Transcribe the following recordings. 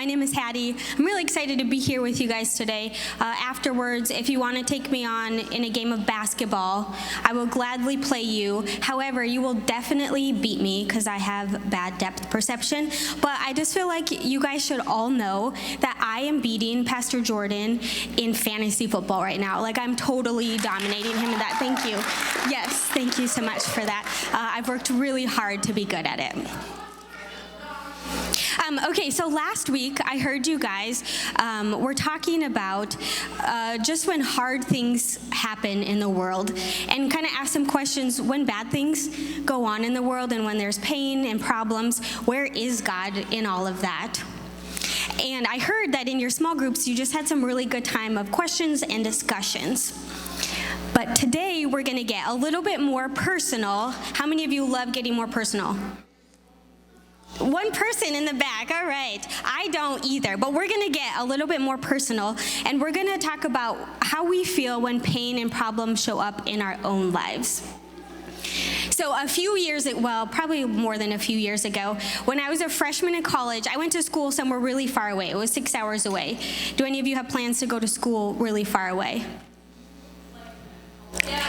My name is Hattie. I'm really excited to be here with you guys today. Afterwards, if you want to take me on in a game of basketball, I will gladly play you. However, you will definitely beat me because I have bad depth perception. But I just feel like you guys should all know that I am beating Pastor Jordan in fantasy football right now. Like, I'm totally dominating him in that. Thank you. Yes, thank you so much for that. I've worked really hard to be good at it. Okay, so last week I heard you guys were talking about just when hard things happen in the world, and kind of ask some questions when bad things go on in the world and when there's pain and problems, where is God in all of that? And I heard that in your small groups you just had some really good time of questions and discussions. But today we're going to get a little bit more personal. How many of you love getting more personal? One person in the back, all right. I don't either, but we're gonna get a little bit more personal, and we're gonna talk about how we feel when pain and problems show up in our own lives. So probably more than a few years ago, when I was a freshman in college, I went to school somewhere really far away. It was 6 hours away. Do any of you have plans to go to school really far away?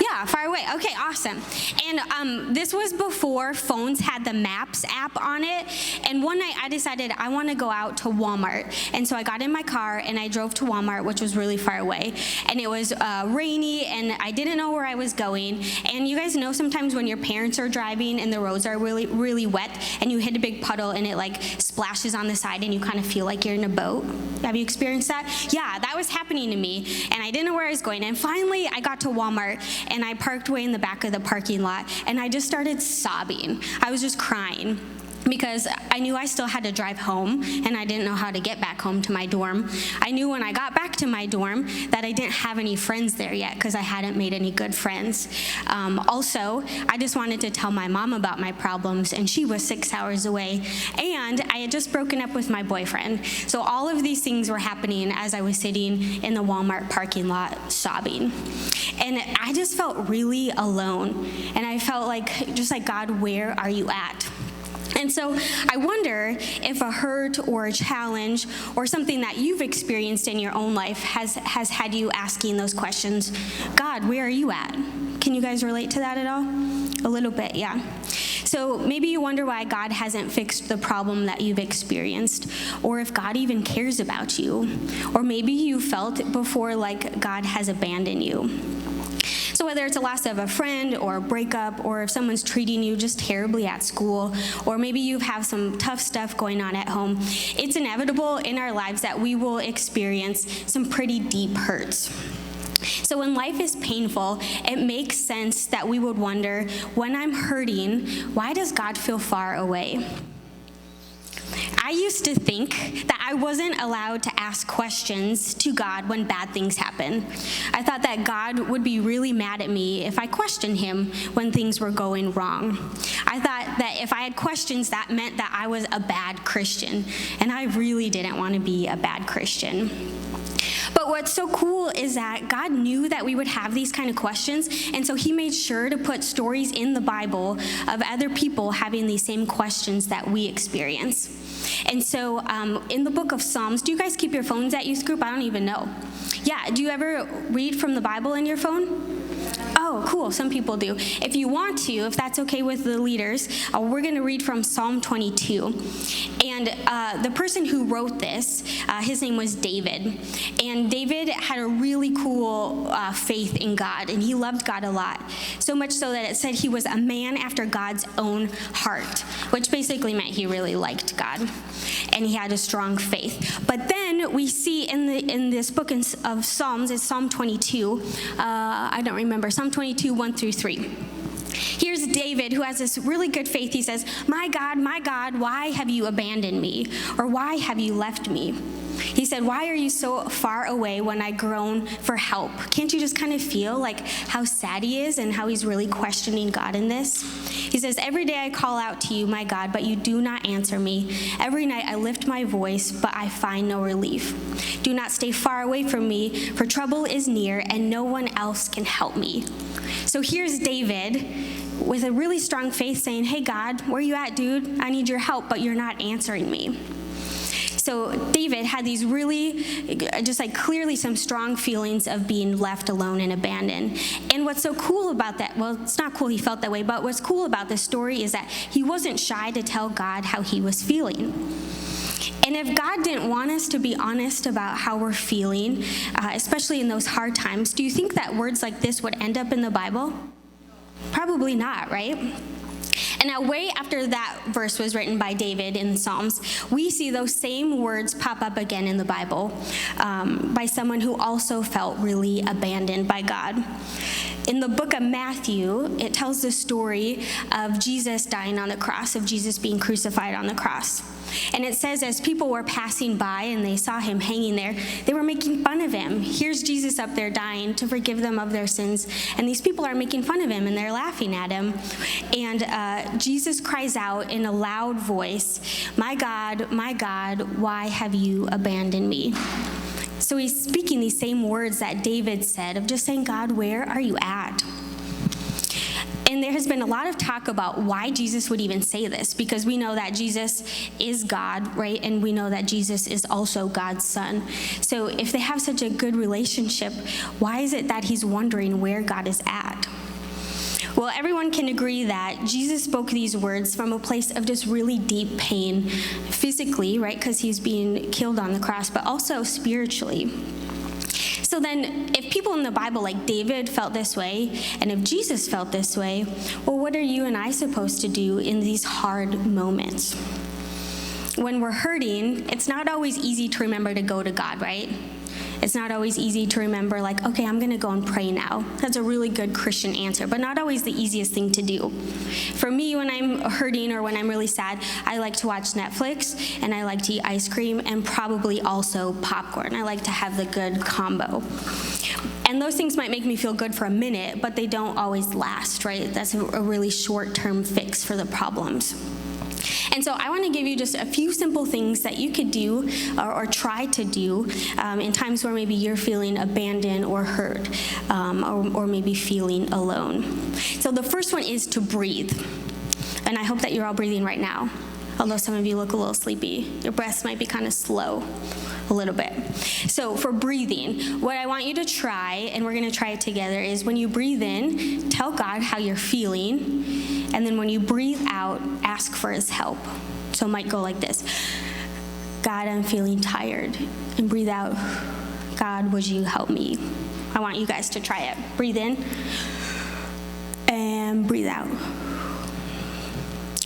Yeah, far away. Okay, awesome. And this was before phones had the Maps app on it. And one night I decided I want to go out to Walmart. And so I got in my car and I drove to Walmart, which was really far away. And it was rainy and I didn't know where I was going. And you guys know sometimes when your parents are driving and the roads are really, really wet and you hit a big puddle and it like splashes on the side and you kind of feel like you're in a boat. Have you experienced that? Yeah, that was happening to me. And I didn't know where I was going. And finally I got to Walmart and I parked way in the back of the parking lot, and I just started sobbing. I was just crying because I knew I still had to drive home, and I didn't know how to get back home to my dorm. I knew when I got back to my dorm that I didn't have any friends there yet because I hadn't made any good friends. Also, I just wanted to tell my mom about my problems, and she was 6 hours away, and I had just broken up with my boyfriend. So all of these things were happening as I was sitting in the Walmart parking lot sobbing. And I just felt really alone, and I felt like, just like, God, where are you at? And so I wonder if a hurt or a challenge or something that you've experienced in your own life has had you asking those questions. God, where are you at? Can you guys relate to that at all? A little bit, yeah. So maybe you wonder why God hasn't fixed the problem that you've experienced, or if God even cares about you. Or maybe you felt before like God has abandoned you. So whether it's a loss of a friend or a breakup, or if someone's treating you just terribly at school, or maybe you have some tough stuff going on at home, it's inevitable in our lives that we will experience some pretty deep hurts. So when life is painful, it makes sense that we would wonder, when I'm hurting, why does God feel far away? I used to think that I wasn't allowed to ask questions to God when bad things happen. I thought that God would be really mad at me if I questioned him when things were going wrong. I thought that if I had questions, that meant that I was a bad Christian, and I really didn't want to be a bad Christian. But what's so cool is that God knew that we would have these kind of questions, and so he made sure to put stories in the Bible of other people having these same questions that we experience. And so in the book of Psalms, do you guys keep your phones at youth group? I don't even know. Yeah, do you ever read from the Bible in your phone? Oh, cool. Some people do. If you want to, if that's okay with the leaders, we're going to read from Psalm 22. And the person who wrote this, his name was David. And David had a really cool faith in God, and he loved God a lot. So much so that it said he was a man after God's own heart, which basically meant he really liked God, and he had a strong faith. But then we see in this book of Psalms, it's Psalm 22, I don't remember, Psalm 22, 1 through 3. Here's David, who has this really good faith. He says, my God, why have you abandoned me? Or why have you left me? He said, why are you so far away when I groan for help? Can't you just kind of feel like how sad he is and how he's really questioning God in this? He says, every day I call out to you, my God, but you do not answer me. Every night I lift my voice, but I find no relief. Do not stay far away from me, for trouble is near and no one else can help me. So here's David with a really strong faith saying, hey God, where you at, dude? I need your help, but you're not answering me. So David had these really, just like clearly some strong feelings of being left alone and abandoned. And what's so cool about that, well, it's not cool he felt that way, but what's cool about this story is that he wasn't shy to tell God how he was feeling. And if God didn't want us to be honest about how we're feeling, especially in those hard times, do you think that words like this would end up in the Bible? Probably not, right? And now, way after that verse was written by David in the Psalms, we see those same words pop up again in the Bible by someone who also felt really abandoned by God. In the book of Matthew, it tells the story of Jesus dying on the cross, of Jesus being crucified on the cross. And it says as people were passing by and they saw him hanging there, they were making fun of him. Here's Jesus up there dying to forgive them of their sins. And these people are making fun of him and they're laughing at him. And Jesus cries out in a loud voice, my God, why have you abandoned me?" So he's speaking these same words that David said of just saying, God, where are you at? And there has been a lot of talk about why Jesus would even say this, because we know that Jesus is God, right? And we know that Jesus is also God's son. So if they have such a good relationship, why is it that he's wondering where God is at? Well, everyone can agree that Jesus spoke these words from a place of just really deep pain, physically, right? Because he's being killed on the cross, but also spiritually. So then, if people in the Bible like David felt this way, and if Jesus felt this way, well, what are you and I supposed to do in these hard moments? When we're hurting, it's not always easy to remember to go to God, right? It's not always easy to remember, like, okay, I'm going to go and pray now. That's a really good Christian answer, but not always the easiest thing to do. For me, when I'm hurting or when I'm really sad, I like to watch Netflix, and I like to eat ice cream, and probably also popcorn. I like to have the good combo. And those things might make me feel good for a minute, but they don't always last, right? That's a really short-term fix for the problems. And so I want to give you just a few simple things that you could do or try to do in times where maybe you're feeling abandoned or hurt or maybe feeling alone. So the first one is to breathe. And I hope that you're all breathing right now, although some of you look a little sleepy. Your breaths might be kind of slow a little bit. So for breathing, what I want you to try, and we're going to try it together, is when you breathe in, tell God how you're feeling, and then when you breathe out, ask for his help. So it might go like this: God, I'm feeling tired. And breathe out, God, would you help me? I want you guys to try it. Breathe in and breathe out.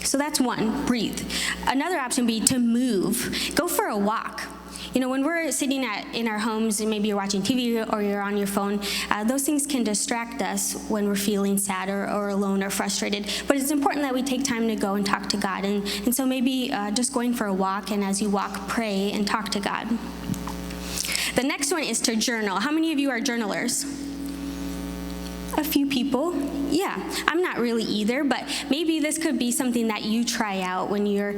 So that's one, breathe. Another option would be to move. Go for a walk. You know, when we're sitting in our homes and maybe you're watching TV or you're on your phone, those things can distract us when we're feeling sad or alone or frustrated. But it's important that we take time to go and talk to God. And so maybe just going for a walk, and as you walk, pray and talk to God. The next one is to journal. How many of you are journalers? A few people. Yeah, I'm not really either, but maybe this could be something that you try out when you're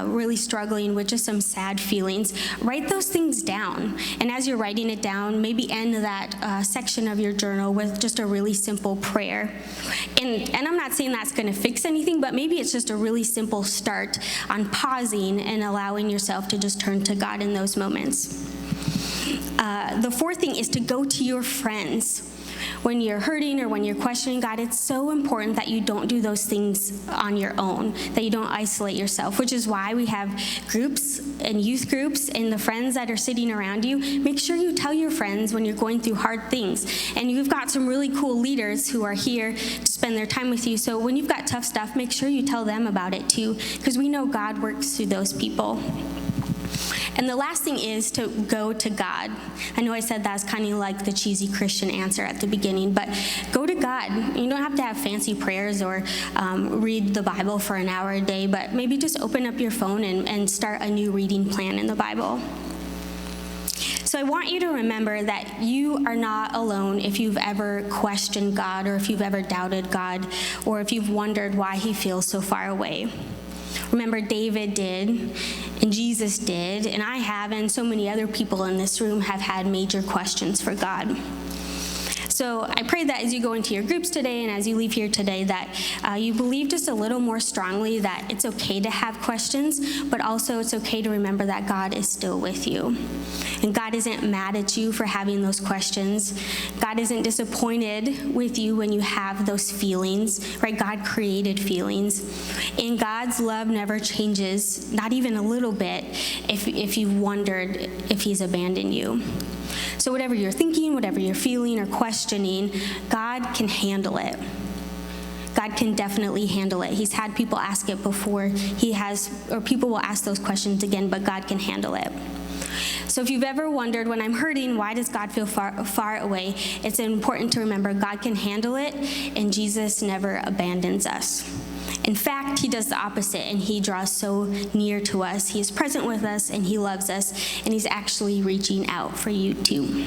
really struggling with just some sad feelings. Write those things down, and as you're writing it down, maybe end that section of your journal with just a really simple prayer. And I'm not saying that's going to fix anything, but maybe it's just a really simple start on pausing and allowing yourself to just turn to God in those moments. The fourth thing is to go to your friends. When you're hurting or when you're questioning God, it's so important that you don't do those things on your own, that you don't isolate yourself, which is why we have groups and youth groups and the friends that are sitting around you. Make sure you tell your friends when you're going through hard things. And you've got some really cool leaders who are here to spend their time with you. So when you've got tough stuff, make sure you tell them about it too, because we know God works through those people. And the last thing is to go to God. I know I said that's kind of like the cheesy Christian answer at the beginning, but go to God. You don't have to have fancy prayers or read the Bible for an hour a day, but maybe just open up your phone and start a new reading plan in the Bible. So I want you to remember that you are not alone if you've ever questioned God, or if you've ever doubted God, or if you've wondered why he feels so far away. Remember, David did, and Jesus did, and I have, and so many other people in this room have had major questions for God. So I pray that as you go into your groups today and as you leave here today, that you believe just a little more strongly that it's okay to have questions, but also it's okay to remember that God is still with you. And God isn't mad at you for having those questions. God isn't disappointed with you when you have those feelings, right? God created feelings. And God's love never changes, not even a little bit, if you've wondered if he's abandoned you. So whatever you're thinking, whatever you're feeling or questioning, God can handle it. God can definitely handle it. He's had people ask it before. People will ask those questions again, but God can handle it. So if you've ever wondered, when I'm hurting, why does God feel far away? It's important to remember God can handle it, and Jesus never abandons us. In fact, he does the opposite, and he draws so near to us. He is present with us, and he loves us, and he's actually reaching out for you too.